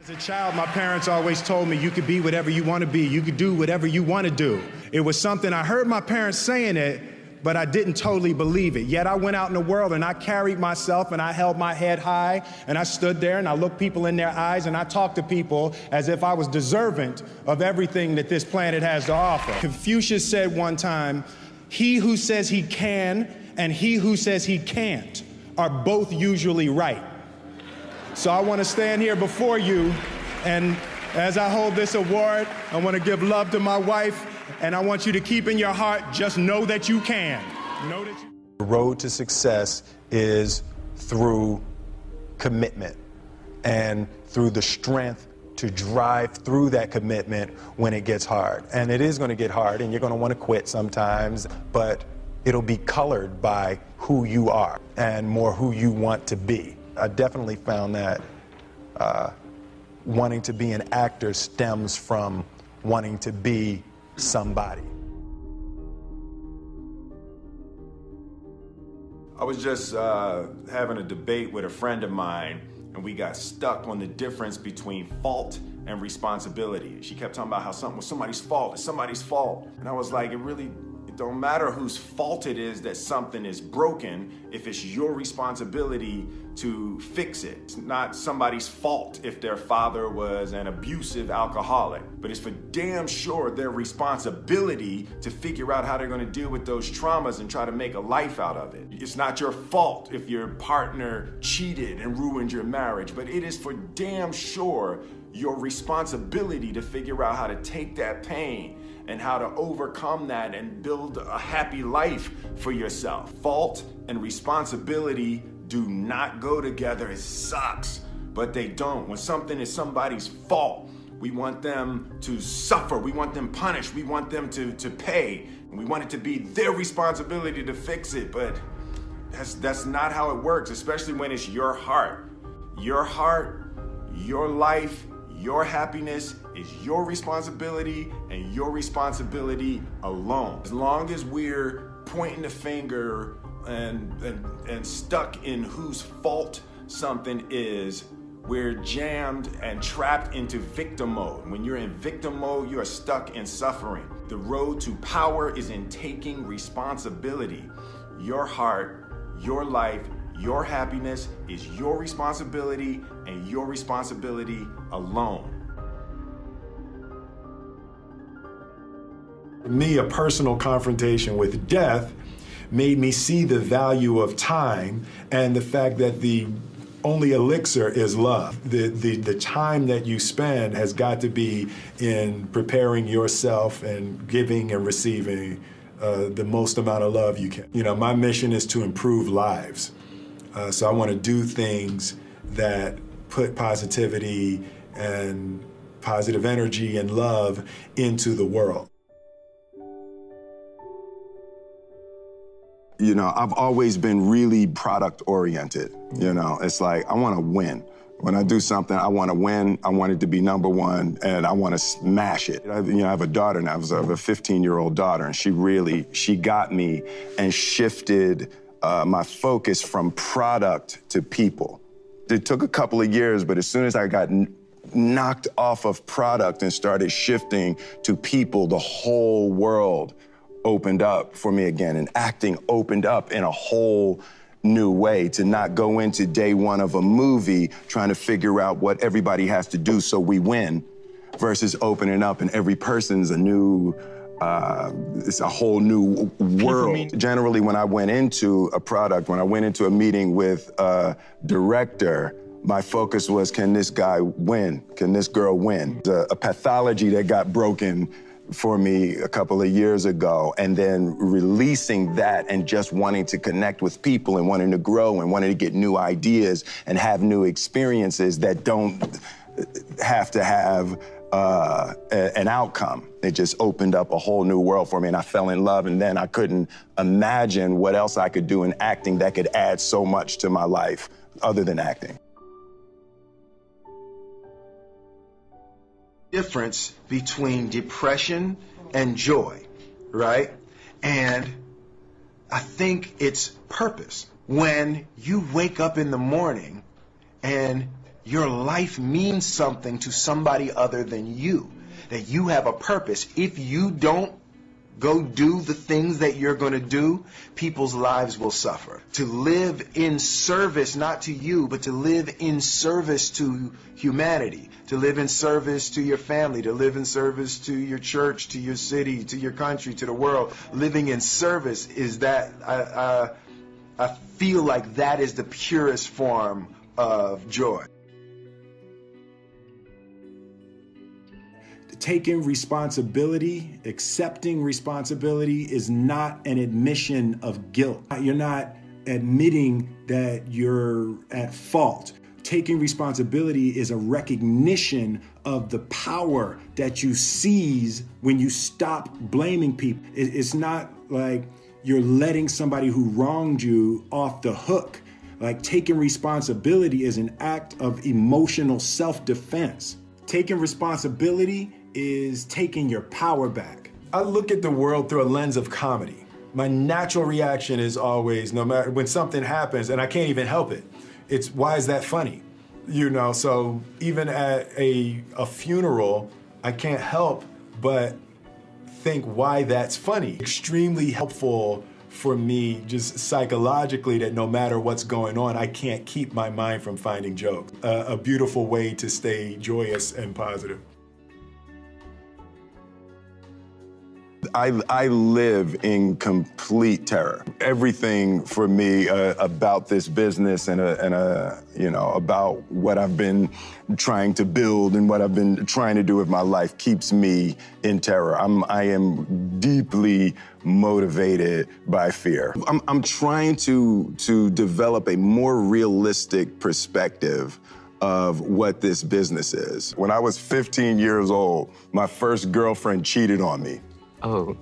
As a child, my parents always told me you could be whatever you want to be. You could do whatever you want to do. It was something I heard my parents saying it, but I didn't totally believe it. Yet I went out in the world and I carried myself and I held my head high and I stood there and I looked people in their eyes and I talked to people as if I was deserving of everything that this planet has to offer. Confucius said one time, he who says he can and he who says he can't are both usually right. So I want to stand here before you, and as I hold this award, I want to give love to my wife, and I want you to keep in your heart, just know that you can. Know that you. The road to success is through commitment and through the strength to drive through that commitment when it gets hard. And it is going to get hard, and you're going to want to quit sometimes, but it'll be colored by who you are and more who you want to be. I definitely found that wanting to be an actor stems from wanting to be somebody. I was just having a debate with a friend of mine, and we got stuck on the difference between fault and responsibility. She kept talking about how something was somebody's fault, it's somebody's fault. And I was like, it don't matter whose fault it is that something is broken if it's your responsibility to fix it. It's not somebody's fault if their father was an abusive alcoholic, but it's for damn sure their responsibility to figure out how they're going to deal with those traumas and try to make a life out of it. It's not your fault if your partner cheated and ruined your marriage, but it is for damn sure your responsibility to figure out how to take that pain and how to overcome that and build a happy life for yourself. Fault and responsibility do not go together. It sucks, but they don't. When something is somebody's fault, we want them to suffer, we want them punished, we want them to pay, and we want it to be their responsibility to fix it, but that's not how it works, especially when it's your heart. Your heart, your life, your happiness is your responsibility and your responsibility alone. As long as we're pointing the finger and stuck in whose fault something is, we're jammed and trapped into victim mode. When you're in victim mode, you are stuck in suffering. The road to power is in taking responsibility. Your heart, your life, your happiness is your responsibility and your responsibility alone. For me, a personal confrontation with death made me see the value of time and the fact that the only elixir is love. The time that you spend has got to be in preparing yourself and giving and receiving the most amount of love you can. You know, my mission is to improve lives. So I want to do things that put positivity and positive energy and love into the world. You know, I've always been really product oriented. You know, it's like, I want to win. When I do something, I want to win. I want it to be number one, and I want to smash it. I have a daughter now. I have a 15-year-old daughter, and she got me and shifted my focus from product to people. It took a couple of years, but as soon as I got knocked off of product and started shifting to people, the whole world opened up for me again, and acting opened up in a whole new way, to not go into day one of a movie trying to figure out what everybody has to do so we win, versus opening up and every person's a new, it's a whole new world. Generally, when I went into a product, when I went into a meeting with a director, my focus was, can this guy win? Can this girl win? A pathology that got broken for me a couple of years ago, and then releasing that and just wanting to connect with people and wanting to grow and wanting to get new ideas and have new experiences that don't have to have an outcome. It just opened up a whole new world for me, and I fell in love, and then I couldn't imagine what else I could do in acting that could add so much to my life other than acting. Difference between depression and joy, right? And I think it's purpose. When you wake up in the morning and your life means something to somebody other than you, that you have a purpose. If you don't go do the things that you're going to do, people's lives will suffer. To live in service, not to you, but to live in service to humanity, to live in service to your family, to live in service to your church, to your city, to your country, to the world. Living in service is that, I feel like that is the purest form of joy. Taking responsibility, accepting responsibility is not an admission of guilt. You're not admitting that you're at fault. Taking responsibility is a recognition of the power that you seize when you stop blaming people. It's not like you're letting somebody who wronged you off the hook. Like, taking responsibility is an act of emotional self-defense. Taking responsibility is taking your power back. I look at the world through a lens of comedy. My natural reaction is always, no matter when something happens and I can't even help it, it's, why is that funny? You know, so even at a funeral, I can't help but think why that's funny. Extremely helpful for me, just psychologically, that no matter what's going on, I can't keep my mind from finding jokes. A beautiful way to stay joyous and positive. I live in complete terror. Everything for me about this business and you know, about what I've been trying to build and what I've been trying to do with my life keeps me in terror. I am deeply motivated by fear. I'm trying to develop a more realistic perspective of what this business is. When I was 15 years old, my first girlfriend cheated on me. Oh.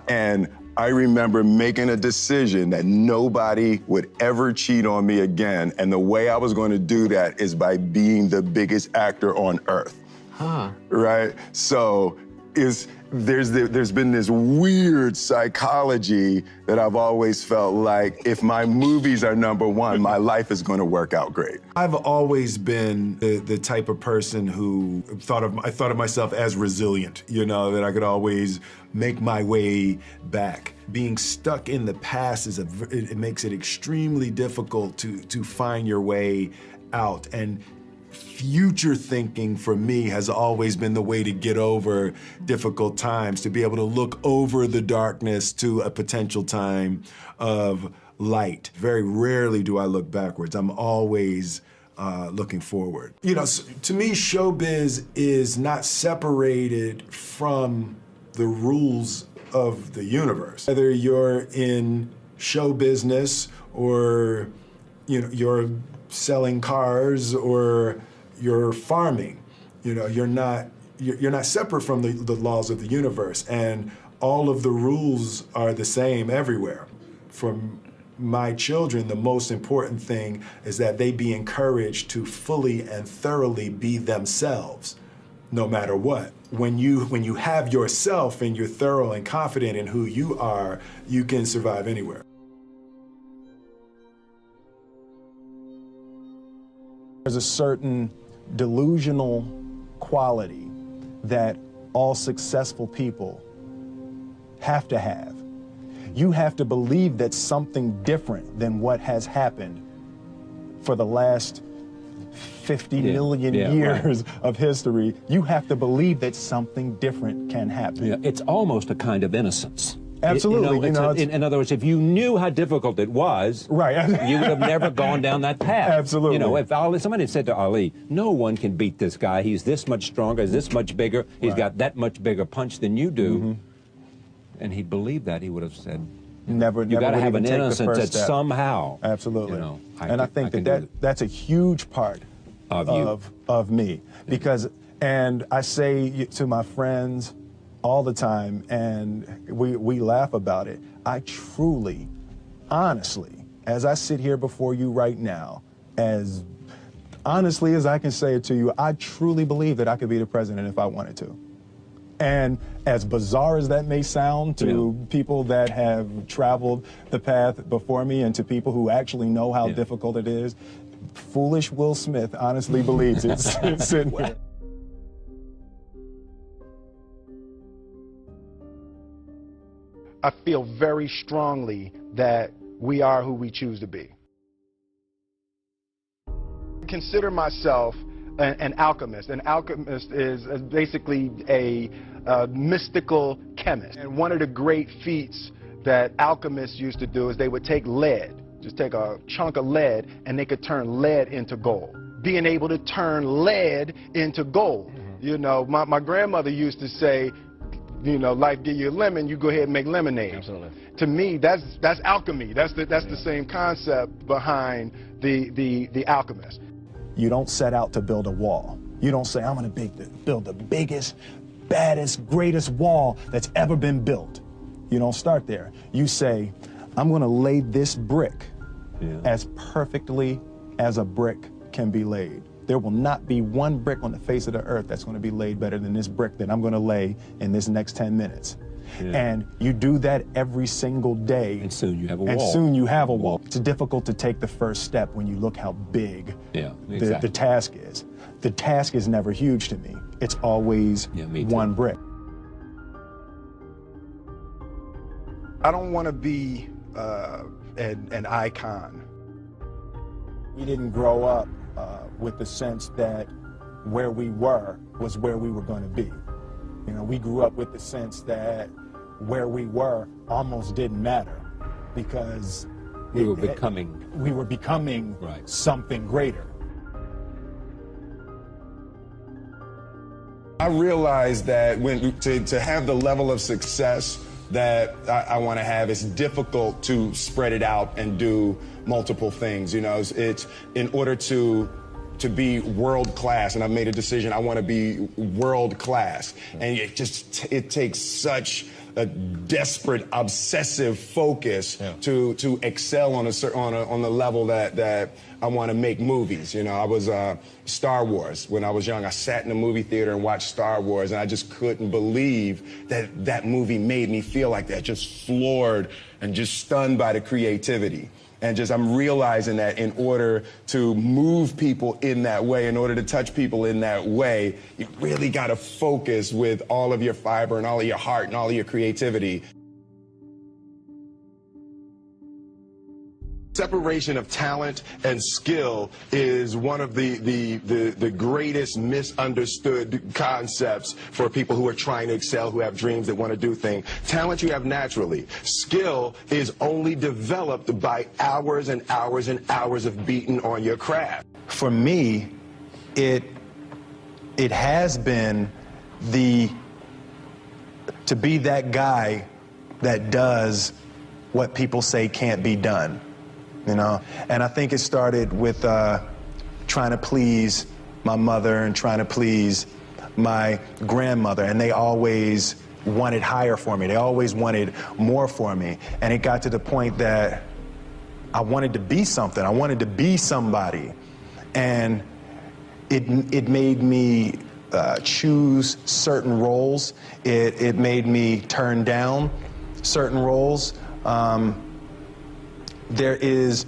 And I remember making a decision that nobody would ever cheat on me again. And the way I was going to do that is by being the biggest actor on earth. Huh. Right? So there's been this weird psychology that I've always felt like if my movies are number one, my life is going to work out great. I've always been the type of person who I thought of myself as resilient, you know, that I could always make my way back. Being stuck in the past it makes it extremely difficult to find your way out. And future thinking for me has always been the way to get over difficult times, to be able to look over the darkness to a potential time of light. Very rarely do I look backwards. I'm always looking forward. You know, to me, showbiz is not separated from the rules of the universe. Whether you're in show business or, you know, you're selling cars or you're farming, you know, you're not separate from the laws of the universe, and all of the rules are the same everywhere. For my children, the most important thing is that they be encouraged to fully and thoroughly be themselves, no matter what. When you have yourself and you're thorough and confident in who you are, you can survive anywhere. There's a certain delusional quality that all successful people have to have. You have to believe that something different than what has happened for the last 50 million years of history. You have to believe that something different can happen. Yeah, it's almost a kind of innocence. Absolutely. In other words, if you knew how difficult it was, right, you would have never gone down that path. Absolutely. You know, if somebody had said to Ali, no one can beat this guy. He's this much stronger, he's this much bigger, he's got that much bigger punch than you do, and he'd believe that, he would have said, never you got to have an innocence that step. Somehow. Absolutely. You know, I think that's a huge part of me, because, and I say to my friends all the time, and we laugh about it, I truly, honestly, as I sit here before you right now, as honestly as I can say it to you, I truly believe that I could be the president if I wanted to. And as bizarre as that may sound to people that have traveled the path before me and to people who actually know how difficult it is, foolish Will Smith honestly believes it's sitting here. I feel very strongly that we are who we choose to be. I consider myself an alchemist. An alchemist is basically a mystical chemist. And one of the great feats that alchemists used to do is they would take lead, just take a chunk of lead, and they could turn lead into gold. Being able to turn lead into gold. You know, my grandmother used to say, you know, life give you a lemon, you go ahead and make lemonade. Absolutely. To me, that's alchemy. That's the same concept behind the alchemist. You don't set out to build a wall. You don't say, I'm gonna build the biggest, baddest, greatest wall that's ever been built. You don't start there. You say, I'm gonna lay this brick as perfectly as a brick can be laid. There will not be one brick on the face of the earth that's gonna be laid better than this brick that I'm gonna lay in this next 10 minutes. And you do that every single day. And soon you have a wall. And soon you have a wall. It's difficult to take the first step when you look how big the task is. The task is never huge to me. It's always one brick. I don't want to be an icon. We didn't grow up with the sense that where we were was where we were going to be. You know, we grew up with the sense that where we were almost didn't matter because we were becoming something greater. I realized that to have the level of success that I want to have, it's difficult to spread it out and do multiple things. You know, it's in order to be world class, and I've made a decision, I want to be world class. And it takes such a desperate, obsessive focus to excel on the level that I want to make movies. You know, I was Star Wars when I was young. I sat in a movie theater and watched Star Wars, and I just couldn't believe that that movie made me feel like that, just floored and just stunned by the creativity. And I'm realizing that in order to move people in that way, in order to touch people in that way, you really got to focus with all of your fiber and all of your heart and all of your creativity. Separation of talent and skill is one of the greatest misunderstood concepts for people who are trying to excel, who have dreams that want to do things. Talent you have naturally. Skill is only developed by hours and hours and hours of beating on your craft. For me, it has been to be that guy that does what people say can't be done. You know, and I think it started with trying to please my mother and trying to please my grandmother, and they always wanted higher for me. They always wanted more for me, and it got to the point that I wanted to be something. I wanted to be somebody, and it made me choose certain roles. It made me turn down certain roles. There is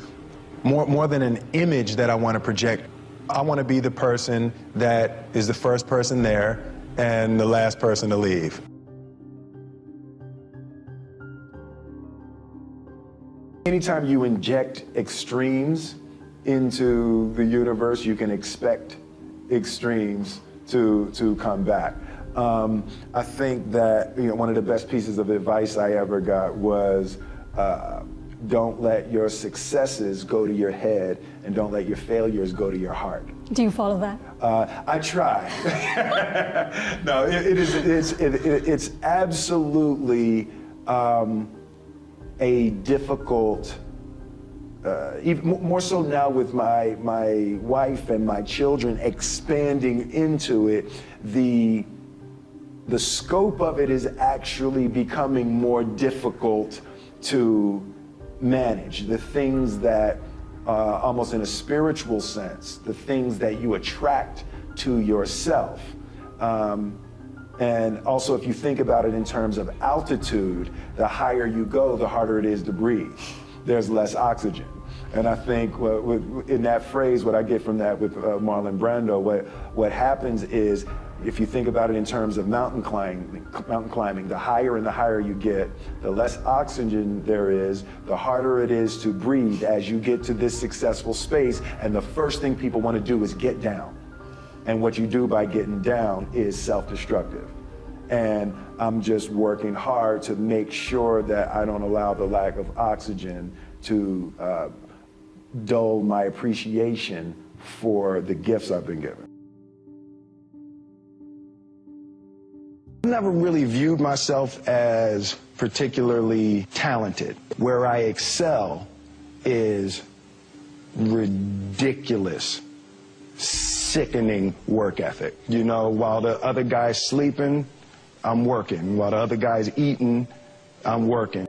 more than an image that I want to project. I want to be the person that is the first person there and the last person to leave. Anytime you inject extremes into the universe, you can expect extremes to come back. I think that one of the best pieces of advice I ever got was don't let your successes go to your head, and don't let your failures go to your heart. Do you follow that? I try. No, it's absolutely a difficult, even more so now with my wife and my children expanding into it, the scope of it is actually becoming more difficult to manage. The things that, almost in a spiritual sense, the things that you attract to yourself. And also, if you think about it in terms of altitude, the higher you go, the harder it is to breathe. There's less oxygen. And I think in that phrase, what I get from that with Marlon Brando, what happens is, if you think about it in terms of mountain climbing, the higher and the higher you get, the less oxygen there is, the harder it is to breathe as you get to this successful space. And the first thing people want to do is get down. And what you do by getting down is self-destructive. And I'm just working hard to make sure that I don't allow the lack of oxygen to dull my appreciation for the gifts I've been given. I never really viewed myself as particularly talented. Where I excel is ridiculous, sickening work ethic. You know, while the other guy's sleeping, I'm working. While the other guy's eating, I'm working.